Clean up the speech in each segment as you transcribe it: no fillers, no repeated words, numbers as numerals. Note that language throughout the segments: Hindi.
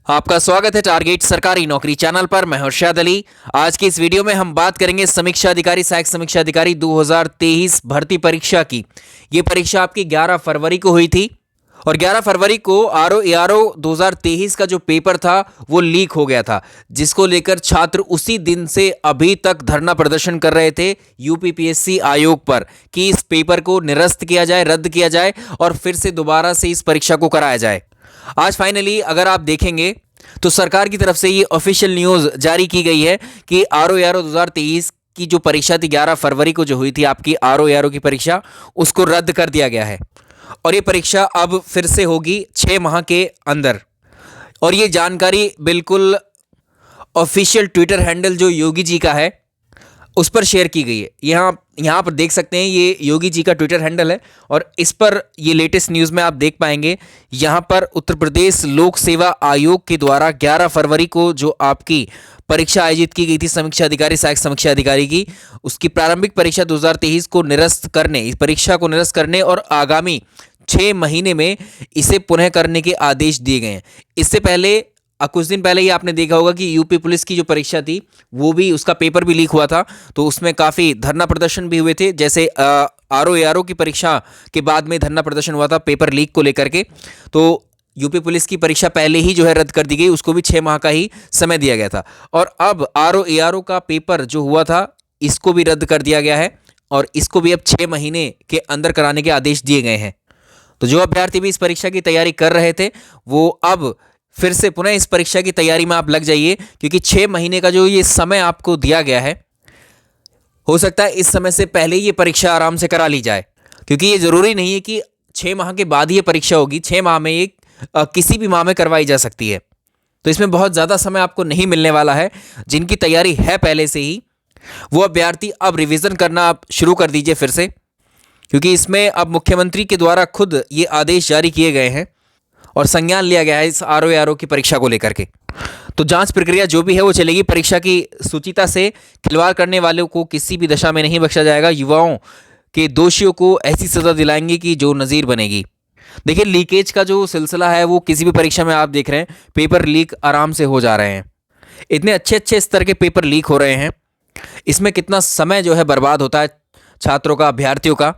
आपका स्वागत है टारगेट सरकारी नौकरी चैनल पर। मैं हर्षद अली। आज की इस वीडियो में हम बात करेंगे समीक्षा अधिकारी सहायक समीक्षा अधिकारी 2023 भर्ती परीक्षा की। ये परीक्षा आपकी 11 फरवरी को हुई थी और 11 फरवरी को आरओ 2023 का जो पेपर था वो लीक हो गया था, जिसको लेकर छात्र उसी दिन से अभी तक धरना प्रदर्शन कर रहे थे यूपीपीएससी आयोग पर कि इस पेपर को निरस्त किया जाए, रद्द किया जाए और फिर से दोबारा से इस परीक्षा को कराया जाए। आज फाइनली अगर आप देखेंगे तो सरकार की तरफ से ये ऑफिशियल न्यूज़ जारी की गई है कि आरओ 2023 की जो परीक्षा थी 11 फरवरी को जो हुई थी आपकी आरओ की परीक्षा, उसको रद्द कर दिया गया है और ये परीक्षा अब फिर से होगी 6 माह के अंदर। और ये जानकारी बिल्कुल ऑफिशियल ट्विटर हैंडल जो योगी जी का है उस पर शेयर की गई है। यहाँ पर देख सकते हैं ये योगी जी का ट्विटर हैंडल है और इस पर ये लेटेस्ट न्यूज़ में आप देख पाएंगे। यहाँ पर उत्तर प्रदेश लोक सेवा आयोग के द्वारा 11 फरवरी को जो आपकी परीक्षा आयोजित की गई थी समीक्षा अधिकारी सहायक समीक्षा अधिकारी की, उसकी प्रारंभिक परीक्षा 2023 को निरस्त करने, इस परीक्षा को निरस्त करने और आगामी 6 महीने में इसे पुनः करने के आदेश दिए गए हैं। इससे पहले कुछ दिन पहले ही आपने देखा होगा कि यूपी पुलिस की जो परीक्षा थी वो भी, उसका पेपर भी लीक हुआ था, तो उसमें काफ़ी धरना प्रदर्शन भी हुए थे। जैसे आरओ की परीक्षा के बाद में धरना प्रदर्शन हुआ था पेपर लीक को लेकर के, तो यूपी पुलिस की परीक्षा पहले ही जो है रद्द कर दी गई, उसको भी 6 माह का ही समय दिया गया था। और अब आरओ का पेपर जो हुआ था इसको भी रद्द कर दिया गया है और इसको भी अब 6 महीने के अंदर कराने के आदेश दिए गए हैं। तो जो अभ्यर्थी भी इस परीक्षा की तैयारी कर रहे थे वो अब फिर से पुनः इस परीक्षा की तैयारी में आप लग जाइए, क्योंकि 6 महीने का जो ये समय आपको दिया गया है, हो सकता है इस समय से पहले ये परीक्षा आराम से करा ली जाए, क्योंकि ये ज़रूरी नहीं है कि 6 माह के बाद ही ये परीक्षा होगी। 6 माह में ये किसी भी माह में करवाई जा सकती है, तो इसमें बहुत ज़्यादा समय आपको नहीं मिलने वाला है। जिनकी तैयारी है पहले से ही वो अभ्यर्थी अब रिविज़न करना आप शुरू कर दीजिए फिर से, क्योंकि इसमें अब मुख्यमंत्री के द्वारा खुद ये आदेश जारी किए गए हैं और संज्ञान लिया गया है इस आरओ की परीक्षा को लेकर के। तो जांच प्रक्रिया जो भी है वो चलेगी। परीक्षा की शुचिता से खिलवाड़ करने वालों को किसी भी दशा में नहीं बख्शा जाएगा। युवाओं के दोषियों को ऐसी सज़ा दिलाएंगे कि जो नज़ीर बनेगी। देखिए, लीकेज का जो सिलसिला है वो किसी भी परीक्षा में आप देख रहे हैं, पेपर लीक आराम से हो जा रहे हैं। इतने अच्छे अच्छे स्तर के पेपर लीक हो रहे हैं, इसमें कितना समय जो है बर्बाद होता है छात्रों का, अभ्यर्थियों का।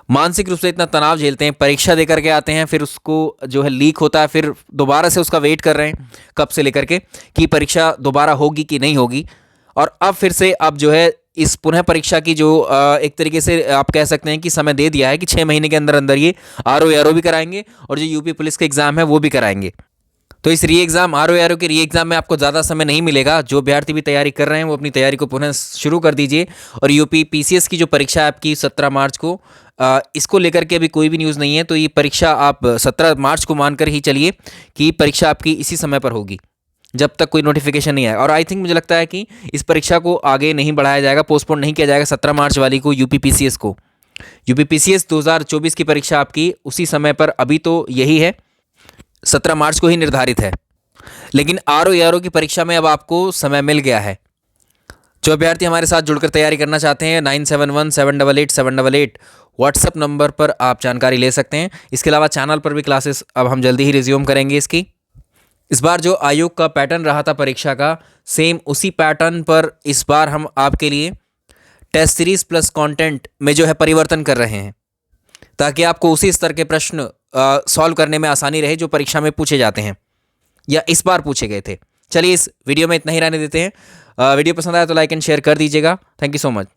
मानसिक रूप से इतना तनाव झेलते हैं, परीक्षा देकर के आते हैं, फिर उसको जो है लीक होता है, फिर दोबारा से उसका वेट कर रहे हैं कब से लेकर के कि परीक्षा दोबारा होगी कि नहीं होगी। और अब फिर से अब जो है इस पुनः परीक्षा की जो एक तरीके से आप कह सकते हैं कि समय दे दिया है कि 6 महीने के अंदर अंदर ये आरओ भी कराएंगे और जो यूपी पुलिस का एग्ज़ाम है वो भी कराएंगे। तो इस री एग्ज़ाम आरओ के री एग्ज़ाम में आपको ज़्यादा समय नहीं मिलेगा। जो अभ्यर्थी भी तैयारी कर रहे हैं वो अपनी तैयारी को पुनः शुरू कर दीजिए। और यूपी पीसीएस की जो परीक्षा है आपकी 17 मार्च को, इसको लेकर के अभी कोई भी न्यूज़ नहीं है, तो ये परीक्षा आप 17 मार्च को मानकर ही चलिए कि परीक्षा आपकी इसी समय पर होगी जब तक कोई नोटिफिकेशन नहीं आए। और आई थिंक मुझे लगता है कि इस परीक्षा को आगे नहीं बढ़ाया जाएगा, पोस्टपोन नहीं किया जाएगा 17 मार्च वाली को, यूपी पीसीएस को। यूपी पीसीएस 2024 की परीक्षा आपकी उसी समय पर अभी तो यही है, 17 मार्च को ही निर्धारित है, लेकिन आरओ की परीक्षा में अब आपको समय मिल गया है। जो अभ्यर्थी हमारे साथ जुड़कर तैयारी करना चाहते हैं 9717888788 व्हाट्सएप नंबर पर आप जानकारी ले सकते हैं। इसके अलावा चैनल पर भी क्लासेस अब हम जल्दी ही रिज्यूम करेंगे इसकी। इस बार जो आयोग का पैटर्न रहा था परीक्षा का, सेम उसी पैटर्न पर इस बार हम आपके लिए टेस्ट सीरीज प्लस कंटेंट में जो है परिवर्तन कर रहे हैं, ताकि आपको उसी स्तर के प्रश्न सॉल्व करने में आसानी रहे जो परीक्षा में पूछे जाते हैं या इस बार पूछे गए थे। चलिए इस वीडियो में इतना ही रहने देते हैं। वीडियो पसंद आया तो लाइक एंड शेयर कर दीजिएगा। Thank you so much.